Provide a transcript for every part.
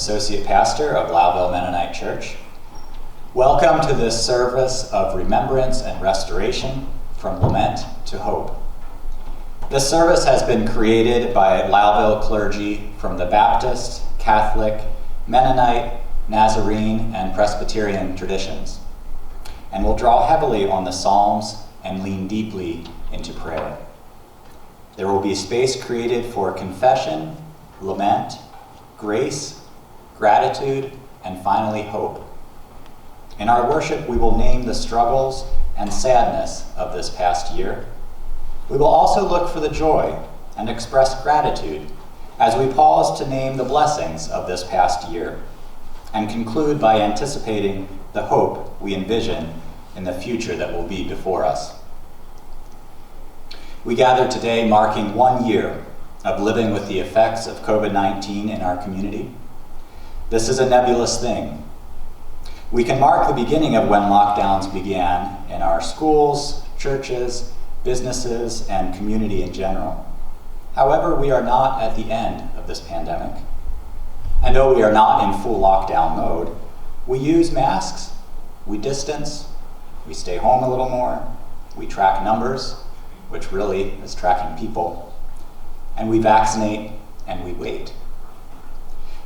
Associate Pastor of Lowville Mennonite Church. Welcome to this service of remembrance and restoration from lament to hope. This service has been created by Lowville Clergy from the Baptist, Catholic, Mennonite, Nazarene, and Presbyterian traditions, and will draw heavily on the Psalms and lean deeply into prayer. There will be space created for confession, lament, grace, gratitude, and finally hope. In our worship, we will name the struggles and sadness of this past year. We will also look for the joy and express gratitude as we pause to name the blessings of this past year and conclude by anticipating the hope we envision in the future that will be before us. We gather today marking 1 year of living with the effects of COVID-19 in our community. This is a nebulous thing. We can mark the beginning of when lockdowns began in our schools, churches, businesses, and community in general. However, we are not at the end of this pandemic. And though we are not in full lockdown mode, we use masks, we distance, we stay home a little more, we track numbers, which really is tracking people, and we vaccinate and we wait.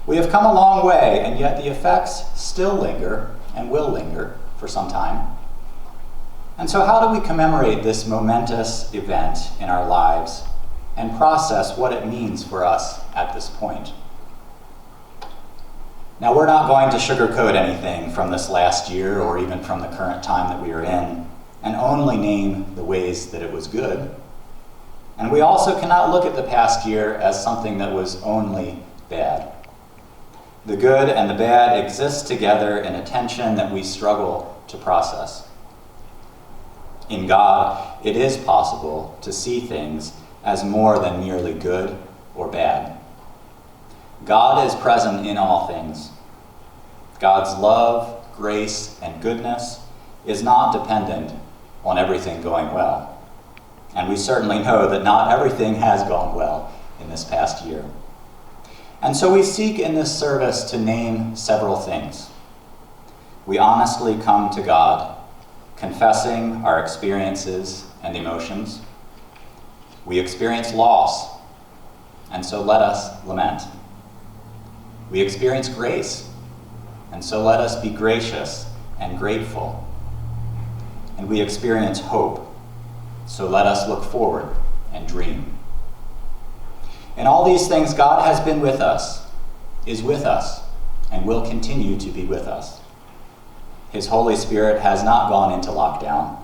We have come a long way, and yet the effects still linger and will linger for some time. And so how do we commemorate this momentous event in our lives and process what it means for us at this point? Now, we're not going to sugarcoat anything from this last year or even from the current time that we are in, and only name the ways that it was good. And we also cannot look at the past year as something that was only bad. The good and the bad exist together in a tension that we struggle to process. In God, it is possible to see things as more than merely good or bad. God is present in all things. God's love, grace, and goodness is not dependent on everything going well. And we certainly know that not everything has gone well in this past year. And so we seek in this service to name several things. We honestly come to God, confessing our experiences and emotions. We experience loss, and so let us lament. We experience grace, and so let us be gracious and grateful. And we experience hope, so let us look forward and dream. In all these things, God has been with us, is with us, and will continue to be with us. His Holy Spirit has not gone into lockdown.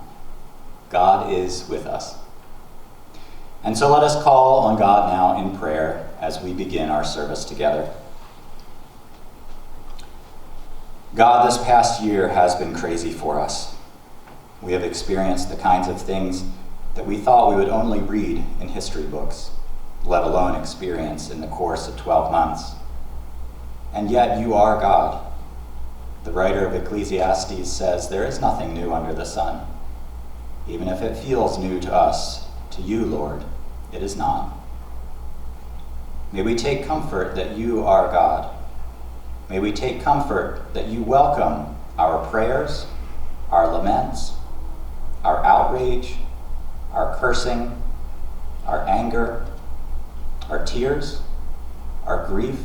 God is with us. And so let us call on God now in prayer as we begin our service together. God, this past year has been crazy for us. We have experienced the kinds of things that we thought we would only read in history books, let alone experience in the course of 12 months. And yet you are God. The writer of Ecclesiastes says there is nothing new under the sun. Even if it feels new to us, to you, Lord, it is not. May we take comfort that you are God. May we take comfort that you welcome our prayers, our laments, our outrage, our cursing, our anger, our tears, our grief,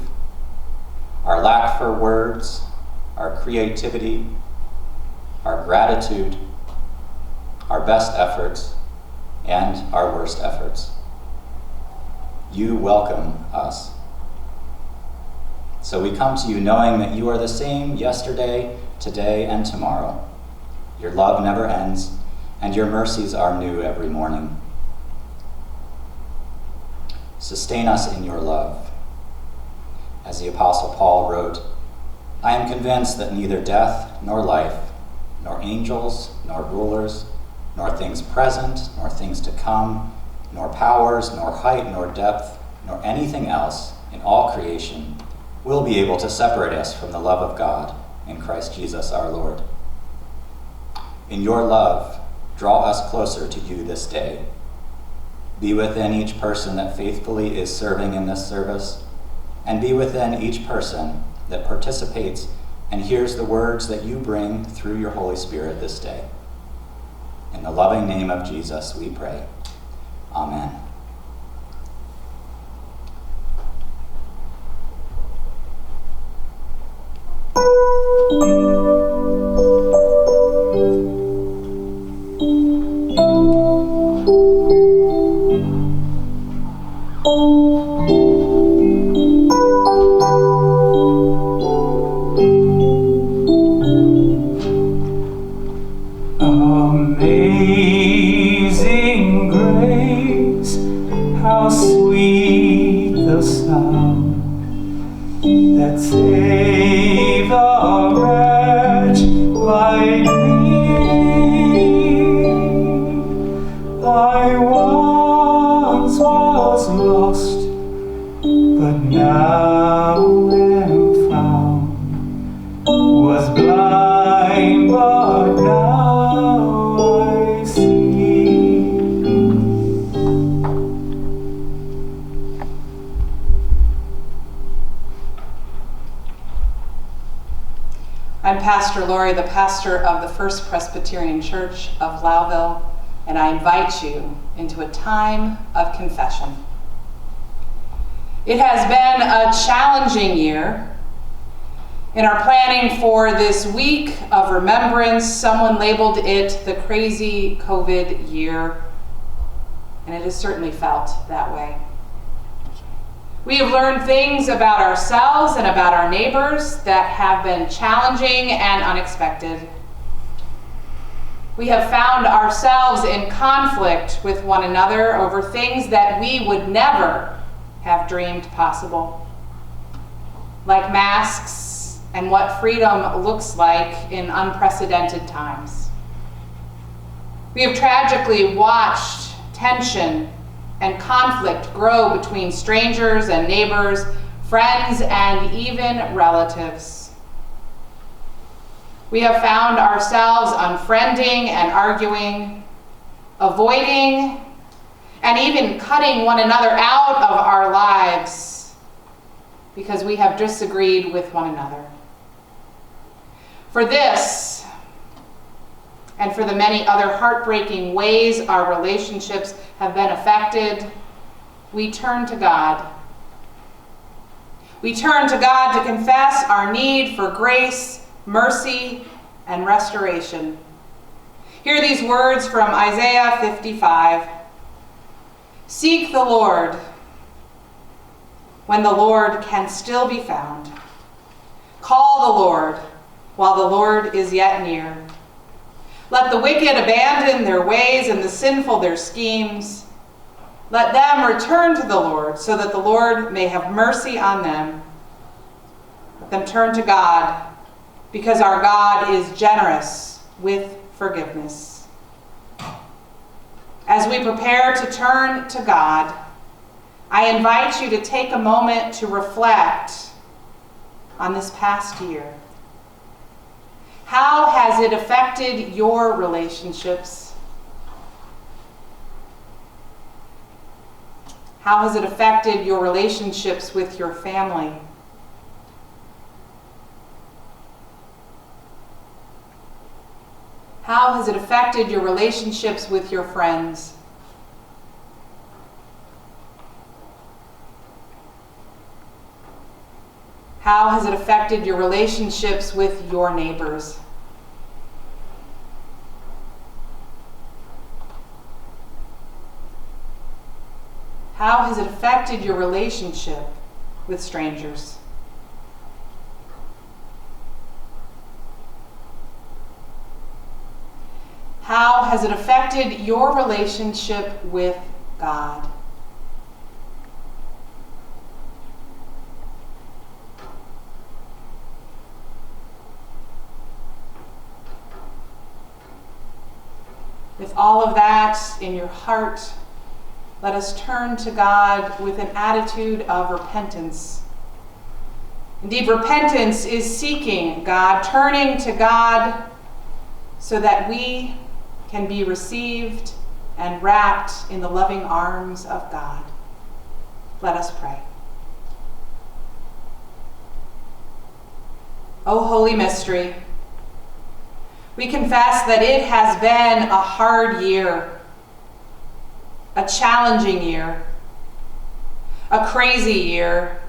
our lack for words, our creativity, our gratitude, our best efforts, and our worst efforts. You welcome us. So we come to you knowing that you are the same yesterday, today, and tomorrow. Your love never ends, and your mercies are new every morning. Sustain us in your love. As the Apostle Paul wrote, I am convinced that neither death nor life, nor angels, nor rulers, nor things present, nor things to come, nor powers, nor height, nor depth, nor anything else in all creation will be able to separate us from the love of God in Christ Jesus our Lord. In your love, draw us closer to you this day. Be within each person that faithfully is serving in this service, and be within each person that participates and hears the words that you bring through your Holy Spirit this day. In the loving name of Jesus, we pray. Amen. Amazing grace, how sweet the sound that saved a wretch like me. I once was lost, but now am found, was blind, but now I see. I'm Pastor Lori, the pastor of the First Presbyterian Church of Lowville, and I invite you into a time of confession. It has been a challenging year. In our planning for this week of remembrance, someone labeled it the crazy COVID year, and it has certainly felt that way. We have learned things about ourselves and about our neighbors that have been challenging and unexpected. We have found ourselves in conflict with one another over things that we would never have dreamed possible, like masks and what freedom looks like in unprecedented times. We have tragically watched tension and conflict grow between strangers and neighbors, friends, and even relatives. We have found ourselves unfriending and arguing, avoiding, and even cutting one another out of our lives because we have disagreed with one another. For this, and for the many other heartbreaking ways our relationships have been affected, we turn to God. We turn to God to confess our need for grace, mercy, and restoration. Hear these words from Isaiah 55. Seek the Lord when the Lord can still be found. Call the Lord while the Lord is yet near. Let the wicked abandon their ways and the sinful their schemes. Let them return to the Lord so that the Lord may have mercy on them. Let them turn to God because our God is generous with forgiveness. As we prepare to turn to God, I invite you to take a moment to reflect on this past year. How has it affected your relationships? How has it affected your relationships with your family? How has it affected your relationships with your friends? How has it affected your relationships with your neighbors? How has it affected your relationship with strangers? How has it affected your relationship with God? With all of that in your heart, let us turn to God with an attitude of repentance. Indeed, repentance is seeking God, turning to God so that we can be received and wrapped in the loving arms of God. Let us pray. O Holy Mystery, we confess that it has been a hard year, a challenging year, a crazy year.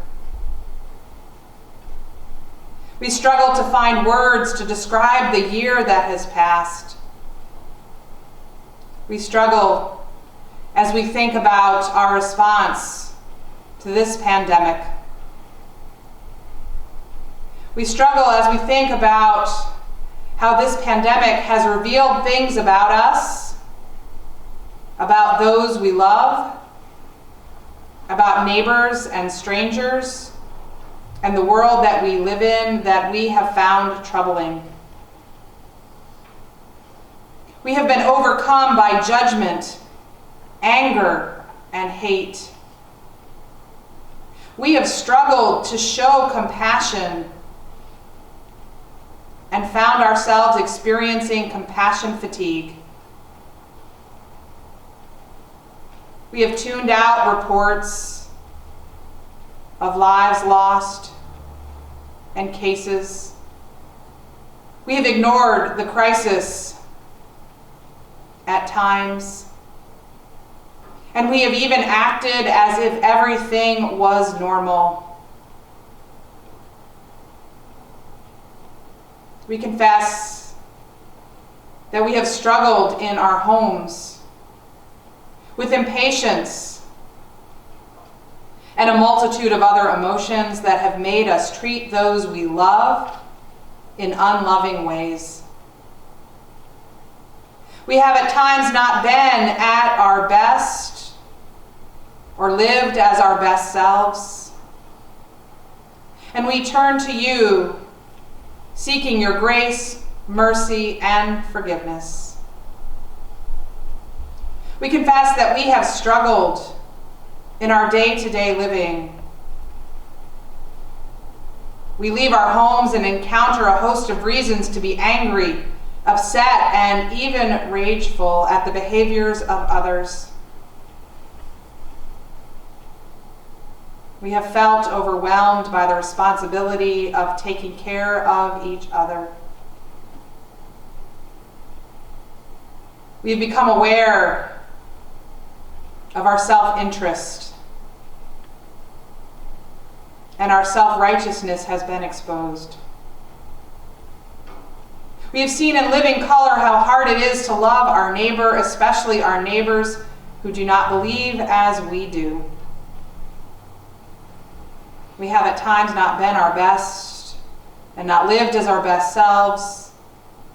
We struggle to find words to describe the year that has passed. We struggle as we think about our response to this pandemic. We struggle as we think about how this pandemic has revealed things about us, about those we love, about neighbors and strangers, and the world that we live in that we have found troubling. We have been overcome by judgment, anger, and hate. We have struggled to show compassion and found ourselves experiencing compassion fatigue. We have tuned out reports of lives lost and cases. We have ignored the crisis at times, and we have even acted as if everything was normal. We confess that we have struggled in our homes with impatience and a multitude of other emotions that have made us treat those we love in unloving ways. We have at times not been at our best or lived as our best selves. And we turn to you, seeking your grace, mercy, and forgiveness. We confess that we have struggled in our day-to-day living. We leave our homes and encounter a host of reasons to be angry, upset, and even rageful at the behaviors of others. We have felt overwhelmed by the responsibility of taking care of each other. We've become aware of our self-interest, and our self-righteousness has been exposed. We have seen in living color how hard it is to love our neighbor, especially our neighbors who do not believe as we do. We have at times not been our best and not lived as our best selves,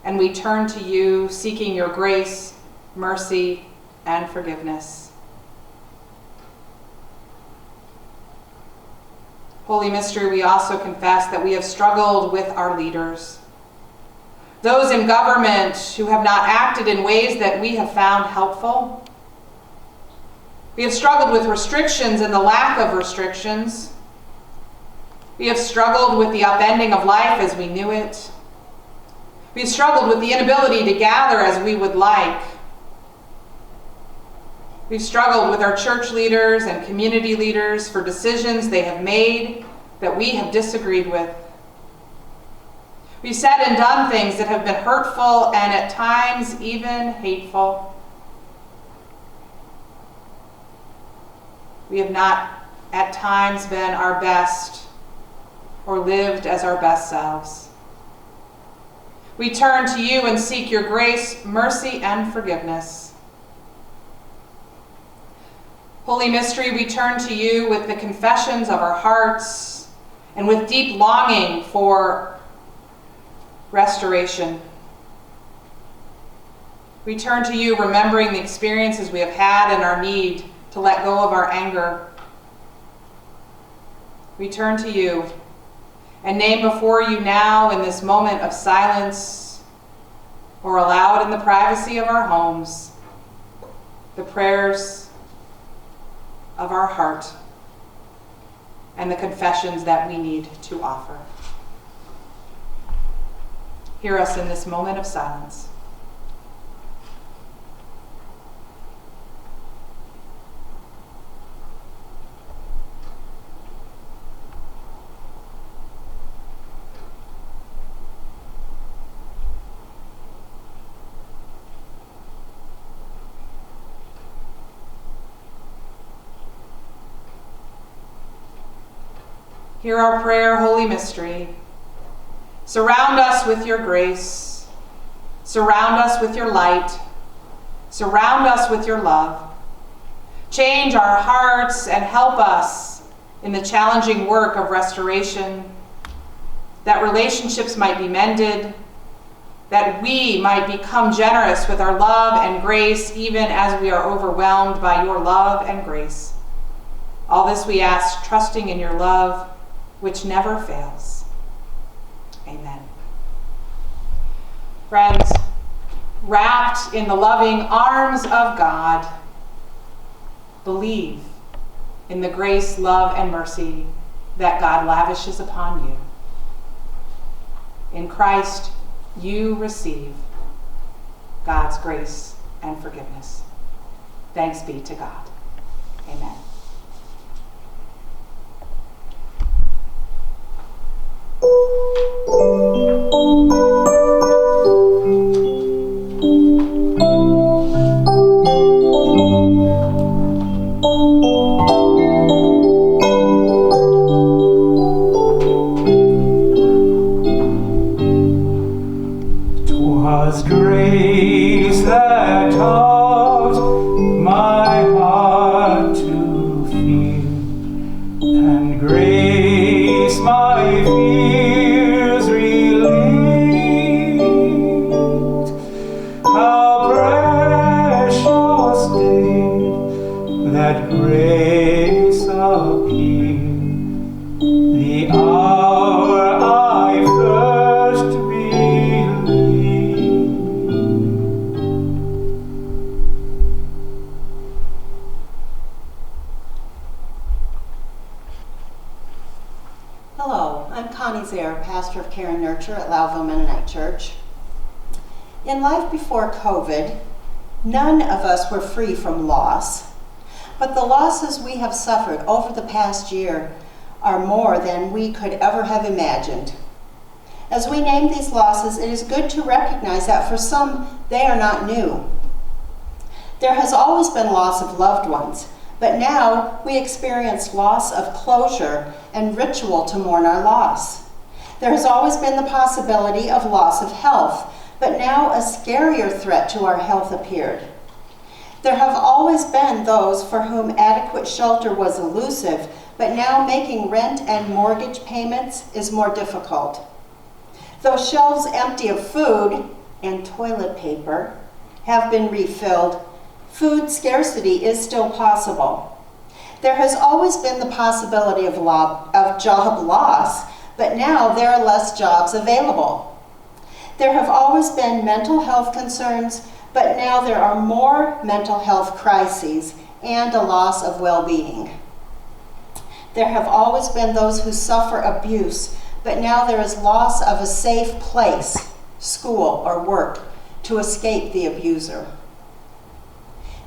and we turn to you, seeking your grace, mercy, and forgiveness. Holy Mystery, we also confess that we have struggled with our leaders, those in government who have not acted in ways that we have found helpful. We have struggled with restrictions and the lack of restrictions. We have struggled with the upending of life as we knew it. We have struggled with the inability to gather as we would like. We've struggled with our church leaders and community leaders for decisions they have made that we have disagreed with. We've said and done things that have been hurtful and at times even hateful. We have not at times been our best or lived as our best selves. We turn to you and seek your grace, mercy, and forgiveness. Holy Mystery, we turn to you with the confessions of our hearts and with deep longing for restoration. We turn to you remembering the experiences we have had and our need to let go of our anger. We turn to you and name before you now in this moment of silence or aloud in the privacy of our homes the prayers of our heart and the confessions that we need to offer. Hear us in this moment of silence. Hear our prayer, Holy Mystery. Surround us with your grace. Surround us with your light. Surround us with your love. Change our hearts and help us in the challenging work of restoration, that relationships might be mended, that we might become generous with our love and grace, even as we are overwhelmed by your love and grace. All this we ask, trusting in your love, which never fails. Amen. Friends, wrapped in the loving arms of God, believe in the grace, love, and mercy that God lavishes upon you. In Christ, you receive God's grace and forgiveness. Thanks be to God. Amen. Was grace that taught my heart to feel, and grace my fears relieved. How precious day that grace appeared, the hour I first pastor of Care and Nurture at Lowville Mennonite Church. In life before COVID, none of us were free from loss, but the losses we have suffered over the past year are more than we could ever have imagined. As we name these losses, it is good to recognize that for some, they are not new. There has always been loss of loved ones, but now we experience loss of closure and ritual to mourn our loss. There has always been the possibility of loss of health, but now a scarier threat to our health appeared. There have always been those for whom adequate shelter was elusive, but now making rent and mortgage payments is more difficult. Though shelves empty of food and toilet paper have been refilled, food scarcity is still possible. There has always been the possibility of job loss, but now there are less jobs available. There have always been mental health concerns, but now there are more mental health crises and a loss of well-being. There have always been those who suffer abuse, but now there is loss of a safe place, school or work, to escape the abuser.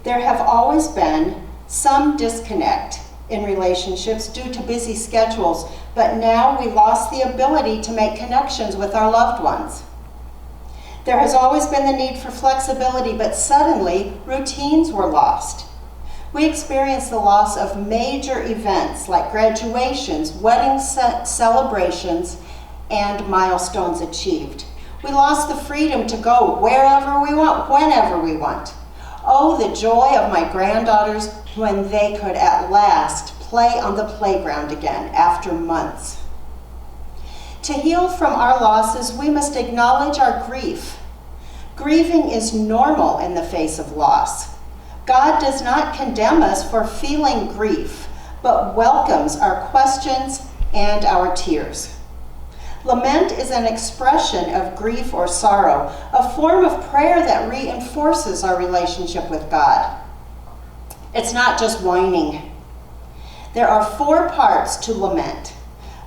There have always been some disconnect in relationships due to busy schedules, but now we lost the ability to make connections with our loved ones. There has always been the need for flexibility, but suddenly routines were lost. We experienced the loss of major events like graduations, wedding celebrations, and milestones achieved. We lost the freedom to go wherever we want, whenever we want. Oh, the joy of my granddaughters when they could at last play on the playground again after months. To heal from our losses, we must acknowledge our grief. Grieving is normal in the face of loss. God does not condemn us for feeling grief, but welcomes our questions and our tears. Lament is an expression of grief or sorrow, a form of prayer that reinforces our relationship with God. It's not just whining. There are 4 parts to lament.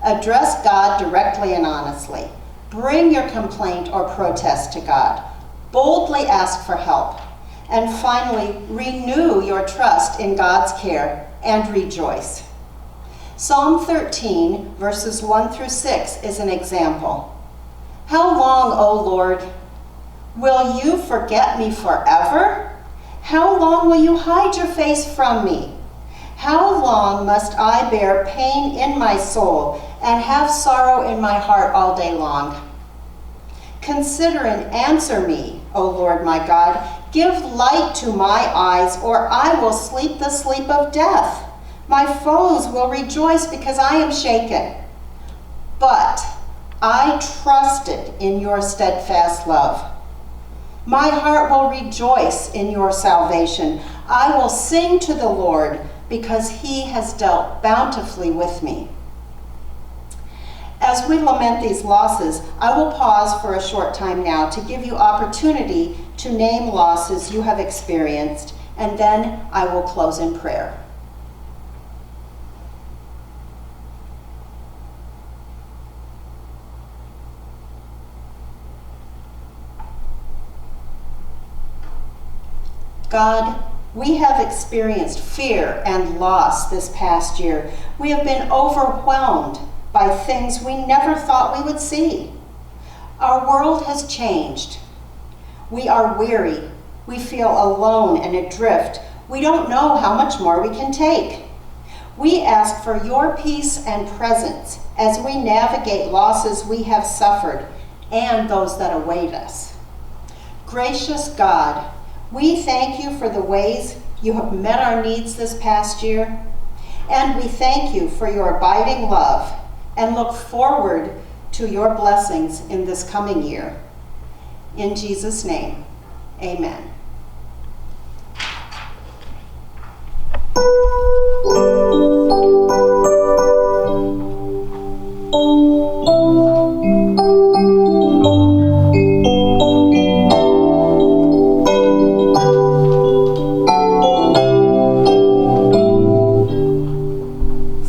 Address God directly and honestly. Bring your complaint or protest to God. Boldly ask for help. And finally, renew your trust in God's care and rejoice. Psalm 13, verses 1 through 6 is an example. How long, O Lord, will you forget me forever? How long will you hide your face from me? How long must I bear pain in my soul and have sorrow in my heart all day long? Consider and answer me, O Lord my God. Give light to my eyes, or I will sleep the sleep of death. My foes will rejoice because I am shaken. But I trusted in your steadfast love. My heart will rejoice in your salvation. I will sing to the Lord because he has dealt bountifully with me. As we lament these losses, I will pause for a short time now to give you opportunity to name losses you have experienced, and then I will close in prayer. God, we have experienced fear and loss this past year. We have been overwhelmed by things we never thought we would see. Our world has changed. We are weary. We feel alone and adrift. We don't know how much more we can take. We ask for your peace and presence as we navigate losses we have suffered and those that await us. Gracious God, we thank you for the ways you have met our needs this past year, and we thank you for your abiding love and look forward to your blessings in this coming year. In Jesus' name, amen.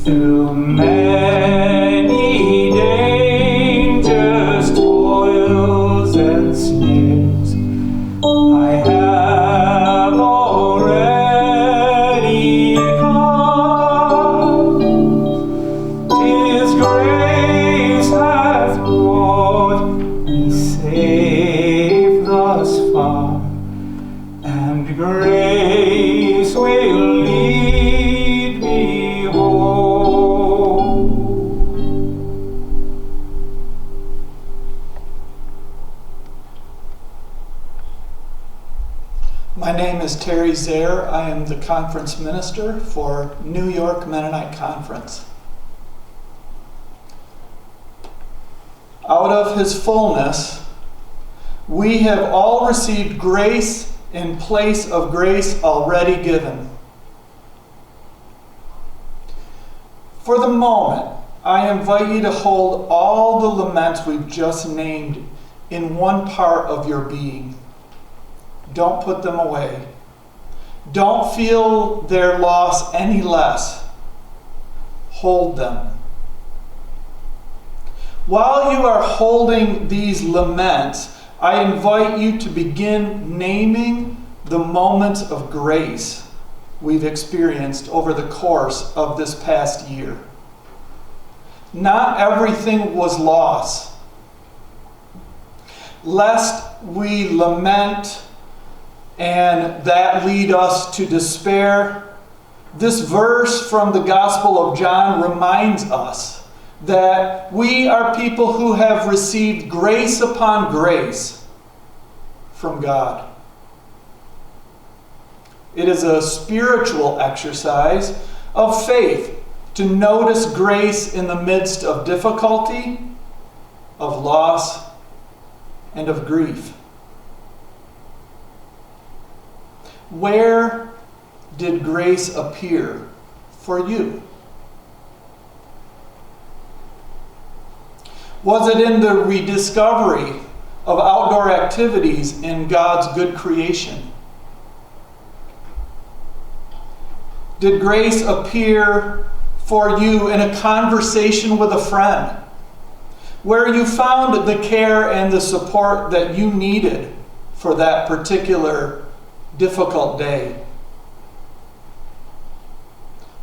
Through many dangers, toils, and snares, I have already come. 'Tis grace hath brought me safe thus far, and grace will lead me home. My name is Terry Zare. I am the conference minister for New York Mennonite Conference. Out of his fullness, we have all received grace in place of grace already given. For the moment, I invite you to hold all the laments we've just named in one part of your being. Don't put them away. Don't feel their loss any less. Hold them. While you are holding these laments, I invite you to begin naming the moments of grace we've experienced over the course of this past year. Not everything was loss. Lest we lament and that lead us to despair, this verse from the Gospel of John reminds us that we are people who have received grace upon grace from God. It is a spiritual exercise of faith to notice grace in the midst of difficulty, of loss, and of grief. Where did grace appear for you? Was it in the rediscovery of outdoor activities in God's good creation? Did grace appear for you in a conversation with a friend, where you found the care and the support that you needed for that particular difficult day?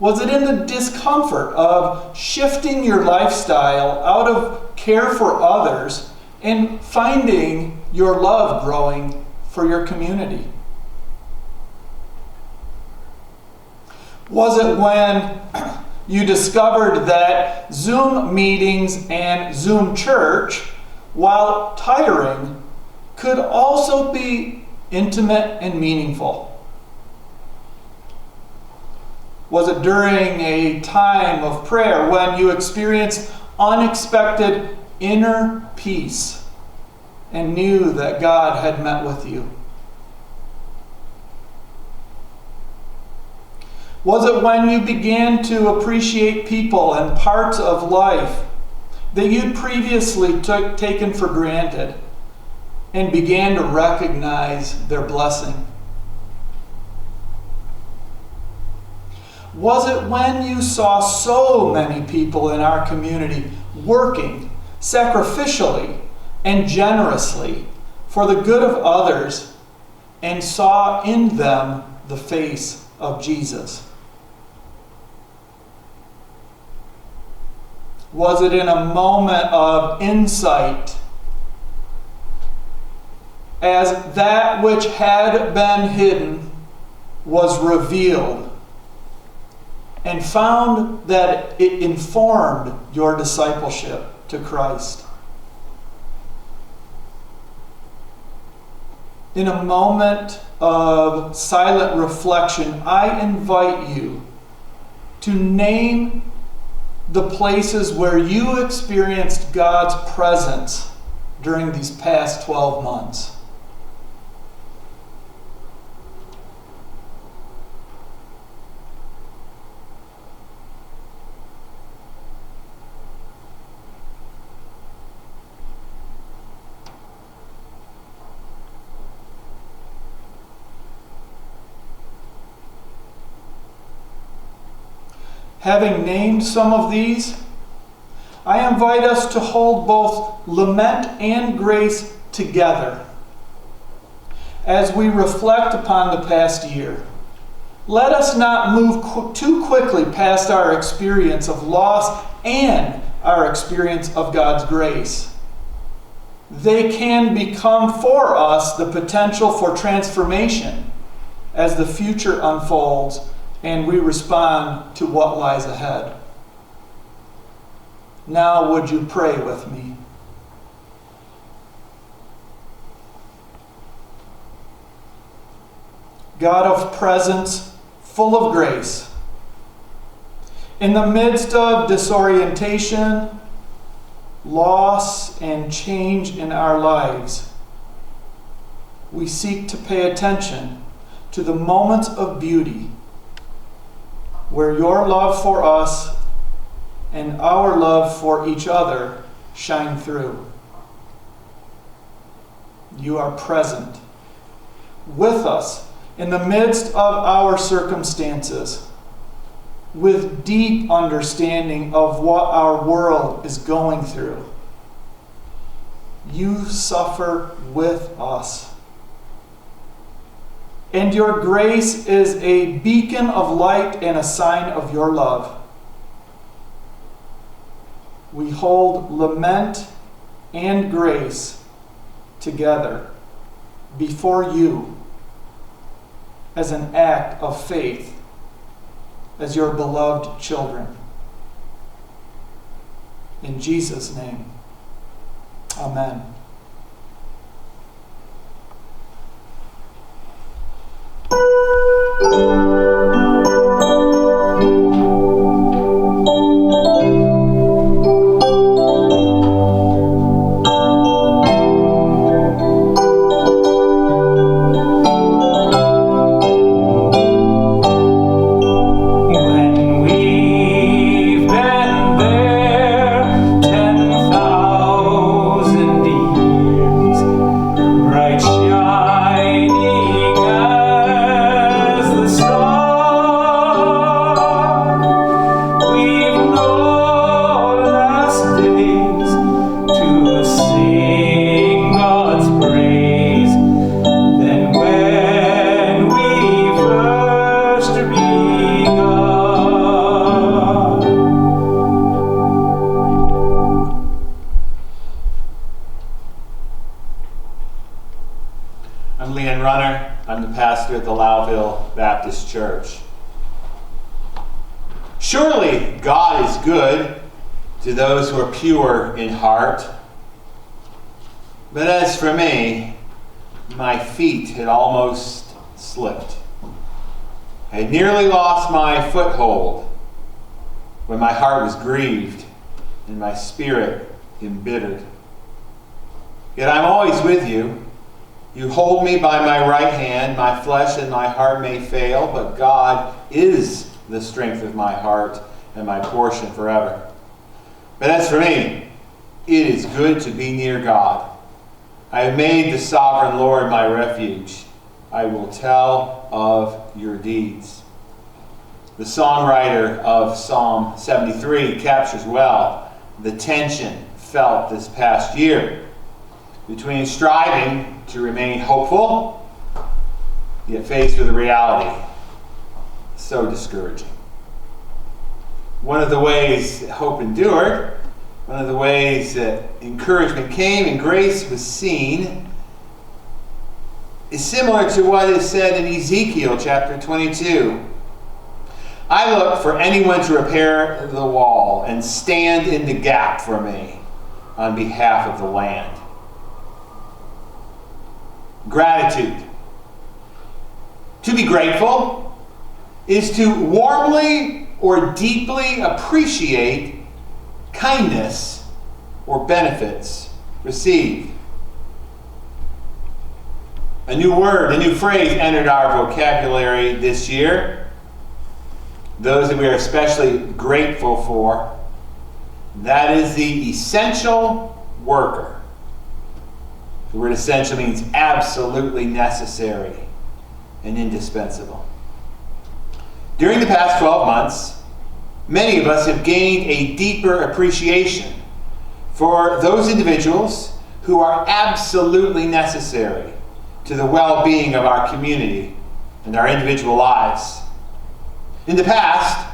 Was it in the discomfort of shifting your lifestyle out of care for others and finding your love growing for your community? Was it when you discovered that Zoom meetings and Zoom church, while tiring, could also be intimate and meaningful? Was it during a time of prayer when you experienced unexpected inner peace and knew that God had met with you? Was it when you began to appreciate people and parts of life that you'd previously taken for granted and began to recognize their blessing? Was it when you saw so many people in our community working sacrificially and generously for the good of others and saw in them the face of Jesus? Was it in a moment of insight as that which had been hidden was revealed and found that it informed your discipleship to Christ? In a moment of silent reflection, I invite you to name the places where you experienced God's presence during these past 12 months. Having named some of these, I invite us to hold both lament and grace together as we reflect upon the past year. Let us not move too quickly past our experience of loss and our experience of God's grace. They can become for us the potential for transformation as the future unfolds and we respond to what lies ahead. Now, would you pray with me? God of presence, full of grace, in the midst of disorientation, loss, and change in our lives, we seek to pay attention to the moments of beauty where your love for us and our love for each other shine through. You are present with us in the midst of our circumstances, with deep understanding of what our world is going through. You suffer with us. And your grace is a beacon of light and a sign of your love. We hold lament and grace together before you as an act of faith as your beloved children. In Jesus' name, amen. I'm the pastor at the Lowville Baptist Church. Surely God is good to those who are pure in heart. But as for me, my feet had almost slipped. I had nearly lost my foothold when my heart was grieved and my spirit embittered. Yet I'm always with you. You hold me by my right hand. My flesh and my heart may fail, but God is the strength of my heart and my portion forever. But as for me, it is good to be near God. I have made the sovereign Lord my refuge. I will tell of your deeds. The songwriter of Psalm 73 captures well the tension felt this past year between striving to remain hopeful, yet faced with a reality so discouraging. One of the ways that hope endured, one of the ways that encouragement came and grace was seen, is similar to what is said in Ezekiel chapter 22. I look for anyone to repair the wall and stand in the gap for me on behalf of the land. Gratitude. To be grateful is to warmly or deeply appreciate kindness or benefits received. A new word, a new phrase entered our vocabulary this year. Those that we are especially grateful for. That is the essential worker. The word essential means absolutely necessary and indispensable. During the past 12 months, many of us have gained a deeper appreciation for those individuals who are absolutely necessary to the well-being of our community and our individual lives. In the past,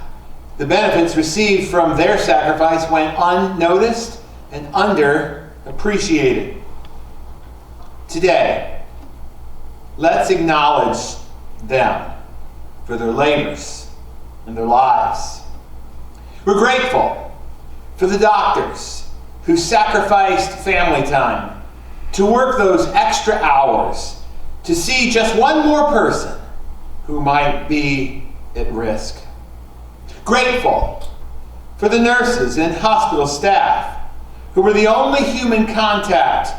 the benefits received from their sacrifice went unnoticed and underappreciated. Today, let's acknowledge them for their labors and their lives. We're grateful for the doctors who sacrificed family time to work those extra hours to see just one more person who might be at risk. Grateful for the nurses and hospital staff who were the only human contact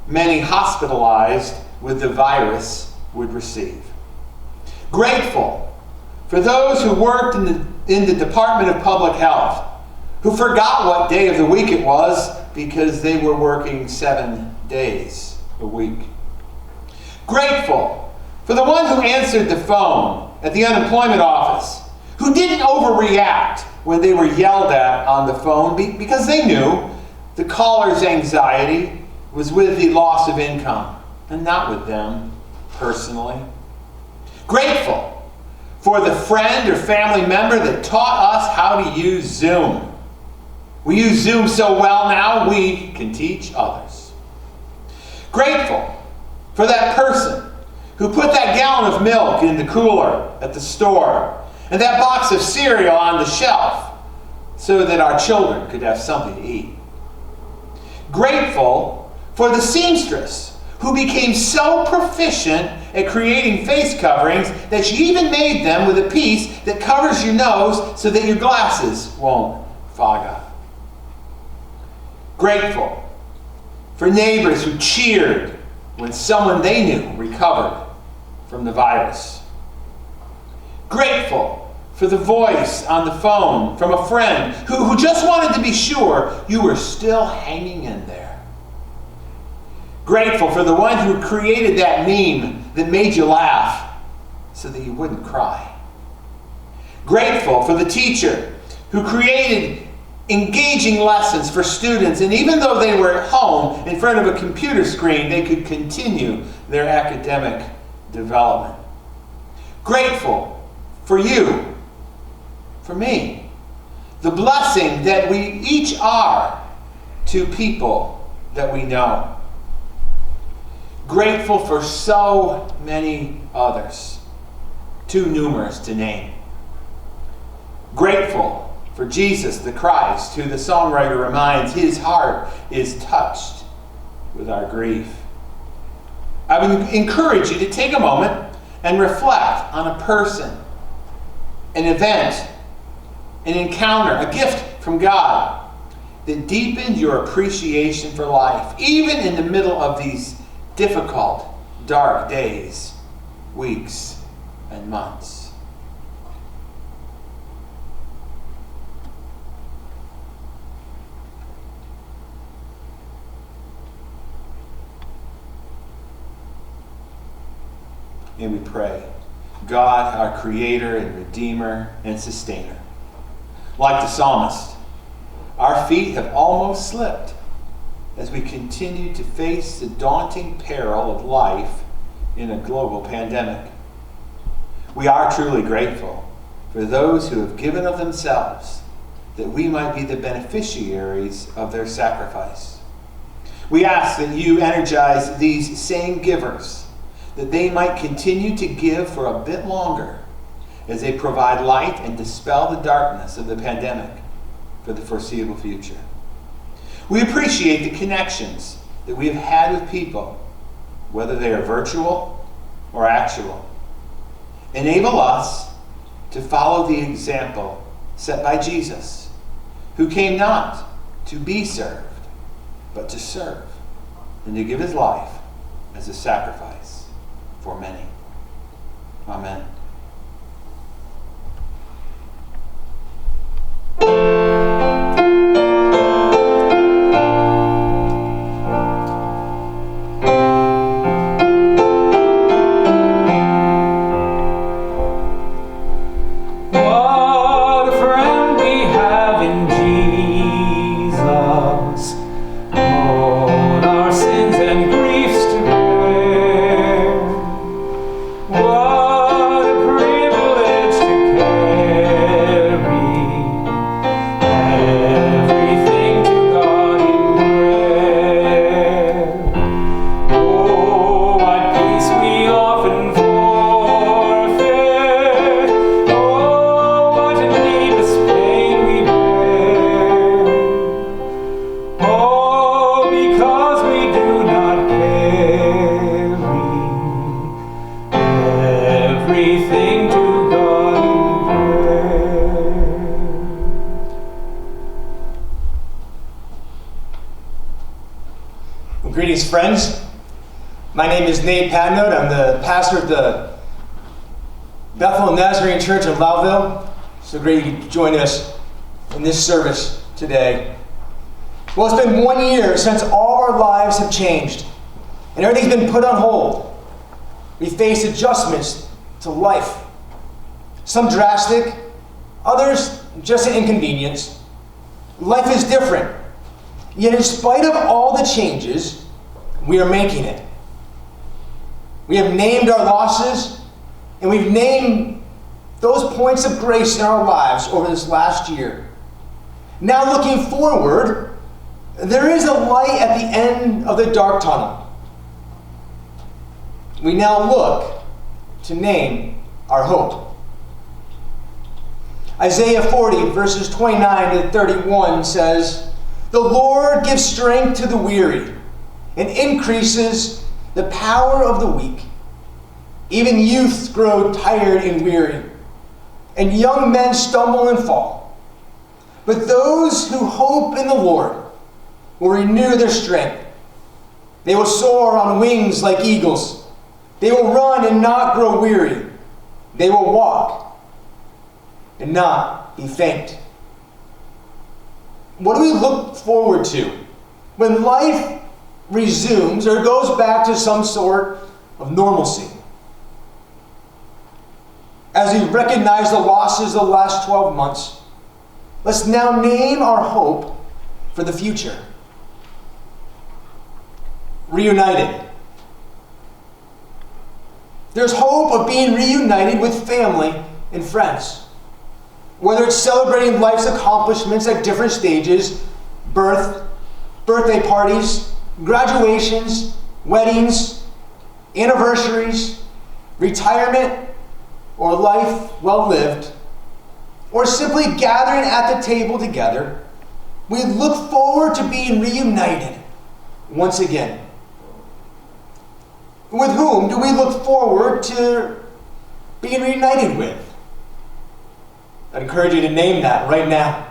many hospitalized with the virus would receive. Grateful for those who worked in the Department of Public Health, who forgot what day of the week it was because they were working 7 days a week. Grateful for the one who answered the phone at the unemployment office, who didn't overreact when they were yelled at on the phone because they knew the caller's anxiety was with the loss of income and not with them personally. Grateful for the friend or family member that taught us how to use Zoom. We use Zoom so well now, we can teach others. Grateful for that person who put that gallon of milk in the cooler at the store and that box of cereal on the shelf so that our children could have something to eat. Grateful for the seamstress who became so proficient at creating face coverings that she even made them with a piece that covers your nose so that your glasses won't fog up. Grateful for neighbors who cheered when someone they knew recovered from the virus. Grateful for the voice on the phone from a friend who just wanted to be sure you were still hanging in there. Grateful for the one who created that meme that made you laugh so that you wouldn't cry. Grateful for the teacher who created engaging lessons for students, and even though they were at home in front of a computer screen, they could continue their academic development. Grateful for you, for me, the blessing that we each are to people that we know. Grateful for so many others, too numerous to name. Grateful For Jesus, the Christ, who the songwriter reminds his heart is touched with our grief. I would encourage you to take a moment and reflect on a person, an event, an encounter, a gift from God that deepened your appreciation for life, even in the middle of these difficult, dark days, weeks, and months. And we pray, God, our Creator and Redeemer and Sustainer, like the psalmist, our feet have almost slipped as we continue to face the daunting peril of life in a global pandemic. We are truly grateful for those who have given of themselves that we might be the beneficiaries of their sacrifice. We ask that you energize these same givers, that they might continue to give for a bit longer as they provide light and dispel the darkness of the pandemic for the foreseeable future. We appreciate the connections that we have had with people, whether they are virtual or actual. Enable us to follow the example set by Jesus, who came not to be served, but to serve, and to give his life as a sacrifice for many. Amen. What a friend we have in Jesus, all our sins and griefs to bear. What a privilege to carry everything to God in prayer. Oh, what peace we often forfeit. Oh, what a needless pain we bear. Oh, because we do not carry everything to God in prayer. Well, greetings, friends. My name is Nate Padnode. I'm the pastor of the Bethel Nazarene Church in Lowville. So great you could join us in this service today. Well, it's been 1 year since all our lives have changed and everything's been put on hold. We face adjustments to life. Some drastic, others just an inconvenience. Life is different. Yet in spite of all the changes, we are making it. We have named our losses, and we've named those points of grace in our lives over this last year. Now looking forward, there is a light at the end of the dark tunnel. We now look to name our hope. Isaiah 40, verses 29 to 31 says, "The Lord gives strength to the weary and increases the power of the weak. Even youths grow tired and weary, and young men stumble and fall. But those who hope in the Lord will renew their strength. They will soar on wings like eagles. They will run and not grow weary. They will walk and not be faint." What do we look forward to when life resumes or goes back to some sort of normalcy? As we recognize the losses of the last 12 months, let's now name our hope for the future. Reunited. There's hope of being reunited with family and friends. Whether it's celebrating life's accomplishments at different stages, birthday parties, graduations, weddings, anniversaries, retirement, or life well lived, or simply gathering at the table together, we look forward to being reunited once again. With whom do we look forward to being reunited with? I'd encourage you to name that right now.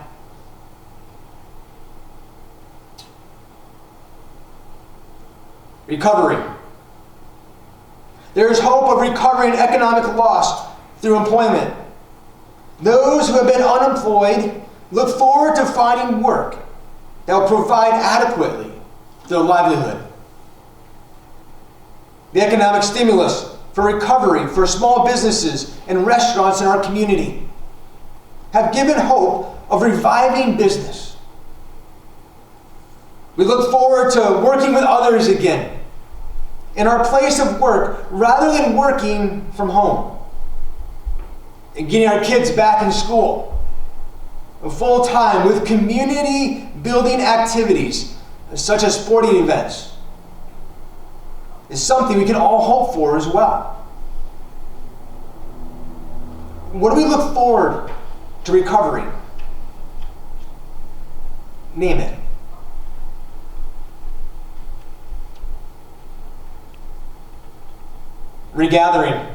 Recovery. There is hope of recovering economic loss through employment. Those who have been unemployed look forward to finding work that will provide adequately their livelihood. The economic stimulus for recovery for small businesses and restaurants in our community have given hope of reviving business. We look forward to working with others again in our place of work rather than working from home, and getting our kids back in school full time with community building activities such as sporting events is something we can all hope for as well. What do we look forward to recovering? Name it. Regathering.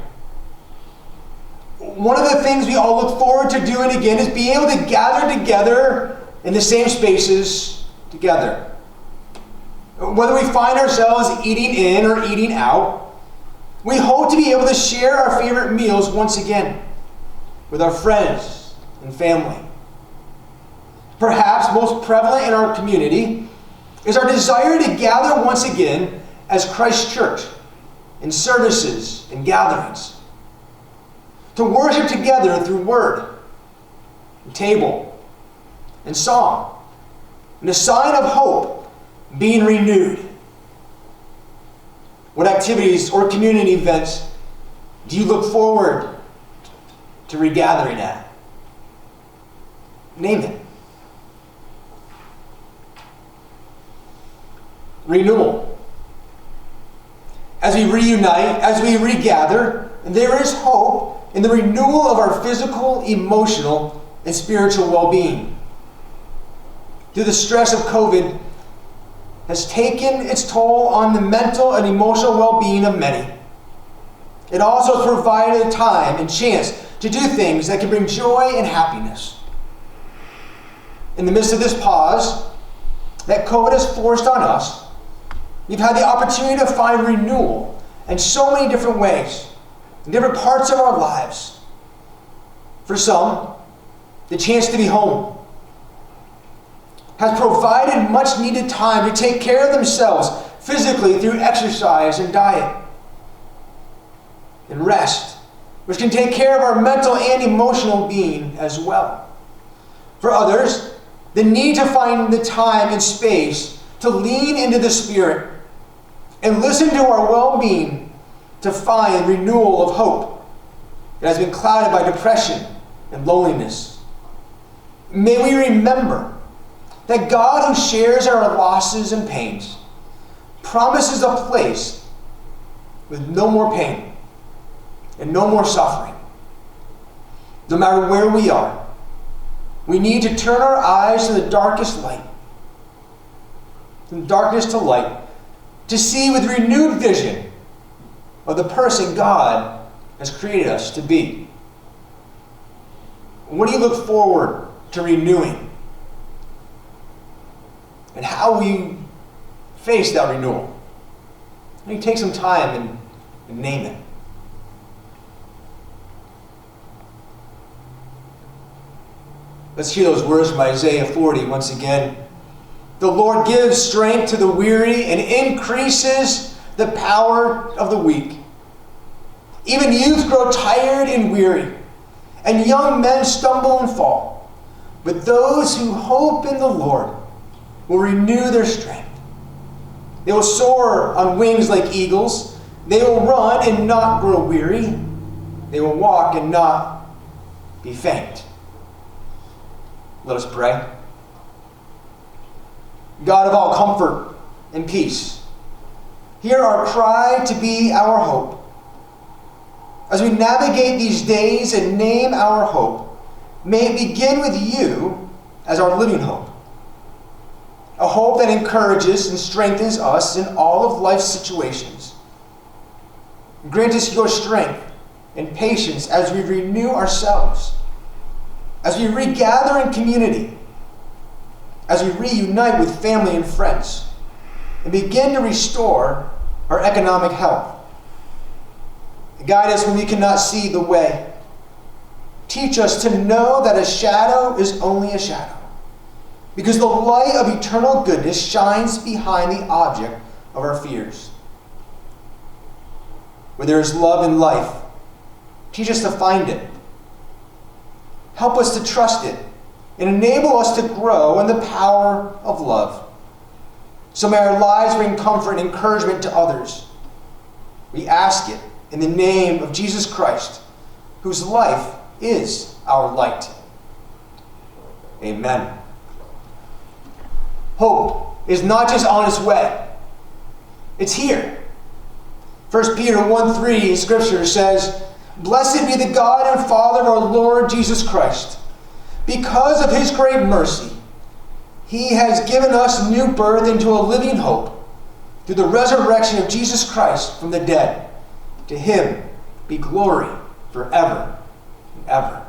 One of the things we all look forward to doing again is being able to gather together in the same spaces together. Whether we find ourselves eating in or eating out, we hope to be able to share our favorite meals once again with our friends and family. Perhaps most prevalent in our community is our desire to gather once again as Christ's church in services and gatherings, to worship together through word, and table, and song, and a sign of hope being renewed. What activities or community events do you look forward to regathering at? Name it. Renewal. As we reunite, as we regather, there is hope in the renewal of our physical, emotional, and spiritual well-being. Through the stress of COVID has taken its toll on the mental and emotional well-being of many. It also has provided a time and chance to do things that can bring joy and happiness. In the midst of this pause that COVID has forced on us, we've had the opportunity to find renewal in so many different ways, in different parts of our lives. For some, the chance to be home has provided much needed time to take care of themselves physically through exercise and diet and rest, which can take care of our mental and emotional being as well. For others, the need to find the time and space to lean into the Spirit and listen to our well-being to find renewal of hope that has been clouded by depression and loneliness. May we remember that God, who shares our losses and pains, promises a place with no more pain and no more suffering. No matter where we are, we need to turn our eyes to the darkest light, from darkness to light, to see with renewed vision of the person God has created us to be. What do you look forward to renewing? And how will you face that renewal? You take some time and name it. Let's hear those words from Isaiah 40 once again. The Lord gives strength to the weary and increases the power of the weak. Even youth grow tired and weary, and young men stumble and fall. But those who hope in the Lord will renew their strength. They will soar on wings like eagles. They will run and not grow weary. They will walk and not be faint. Let us pray. God of all comfort and peace, hear our cry to be our hope. As we navigate these days and name our hope, may it begin with you as our living hope. A hope that encourages and strengthens us in all of life's situations. Grant us your strength and patience as we renew ourselves, as we regather in community, as we reunite with family and friends, and begin to restore our economic health. Guide us when we cannot see the way. Teach us to know that a shadow is only a shadow, because the light of eternal goodness shines behind the object of our fears. Where there is love and life, teach us to find it. Help us to trust it, and enable us to grow in the power of love. So may our lives bring comfort and encouragement to others. We ask it in the name of Jesus Christ, whose life is our light. Amen. Hope is not just on its way. It's here. 1 Peter 1:3 in Scripture says, "Blessed be the God and Father of our Lord Jesus Christ. Because of his great mercy, he has given us new birth into a living hope through the resurrection of Jesus Christ from the dead. To him be glory forever and ever.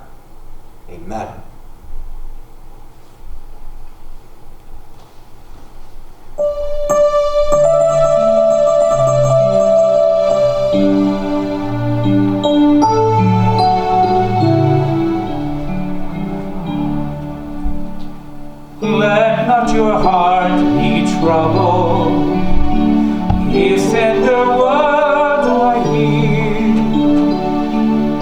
Amen." Let not your heart be troubled. He sent the word I hear,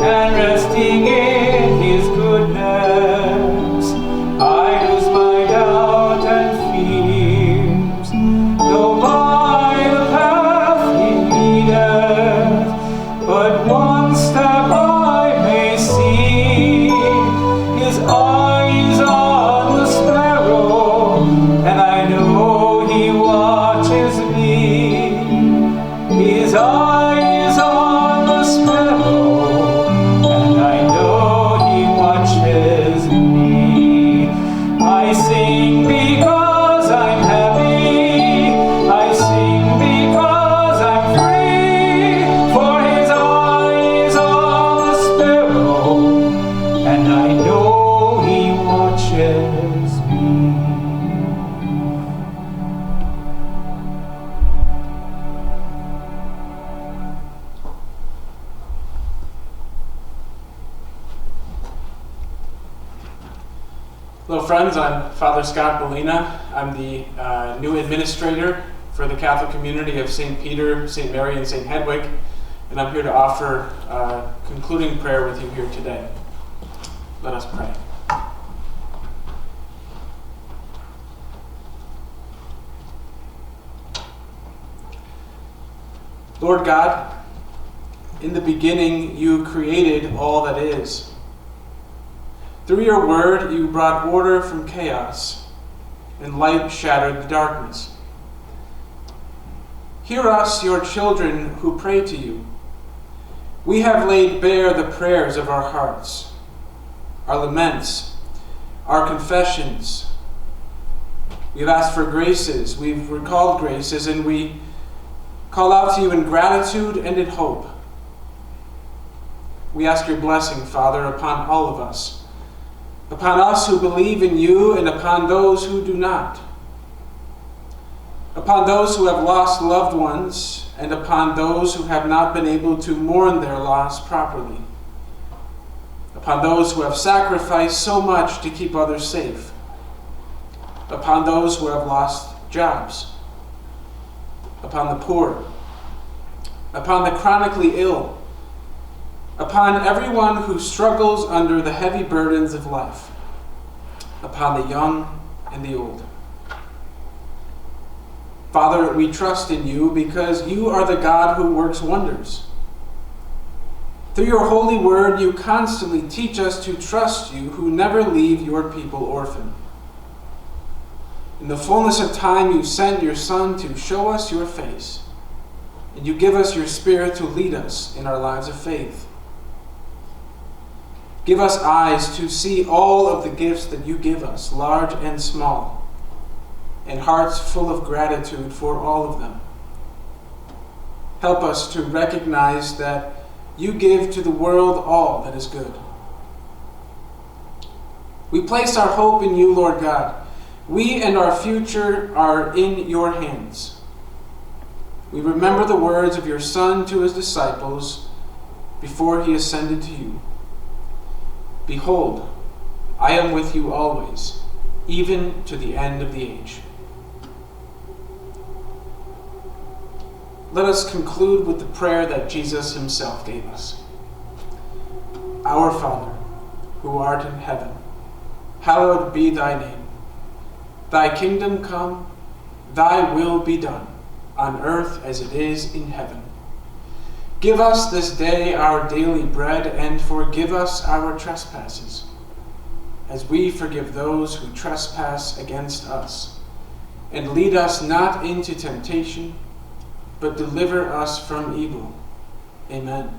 and resting in his goodness, I lose my doubt and fears. Though by the path he leadeth, but one step I may see, his eyes on the sparrow, and I know he watches me. His eyes on the sparrow, and I know he watches me. I sing because I'm happy. I sing because I'm free. For his eyes on the sparrow, and I know he watches me. Hello friends, I'm Father Scott Molina. I'm the new administrator for the Catholic community of St. Peter, St. Mary, and St. Hedwig, and I'm here to offer concluding prayer with you here today. Let us pray. Lord God, in the beginning you created all that is. Through your word, you brought order from chaos, and light shattered the darkness. Hear us, your children, who pray to you. We have laid bare the prayers of our hearts, our laments, our confessions. We've asked for graces, we've recalled graces, and we call out to you in gratitude and in hope. We ask your blessing, Father, upon all of us who believe in you and upon those who do not, upon those who have lost loved ones and upon those who have not been able to mourn their loss properly, upon those who have sacrificed so much to keep others safe, upon those who have lost jobs, upon the poor, upon the chronically ill, upon everyone who struggles under the heavy burdens of life, upon the young and the old. Father, we trust in you because you are the God who works wonders. Through your holy word, you constantly teach us to trust you who never leave your people orphaned. In the fullness of time, you sent your Son to show us your face, and you give us your Spirit to lead us in our lives of faith. Give us eyes to see all of the gifts that you give us, large and small, and hearts full of gratitude for all of them. Help us to recognize that you give to the world all that is good. We place our hope in you, Lord God. We and our future are in your hands. We remember the words of your Son to his disciples before he ascended to you. Behold, I am with you always, even to the end of the age. Let us conclude with the prayer that Jesus himself gave us. Our Father, who art in heaven, hallowed be thy name. Thy kingdom come, thy will be done, on earth as it is in heaven. Give us this day our daily bread, and forgive us our trespasses, as we forgive those who trespass against us. And lead us not into temptation, but deliver us from evil. Amen.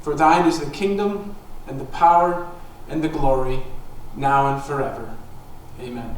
For thine is the kingdom, and the power, and the glory, now and forever. Amen.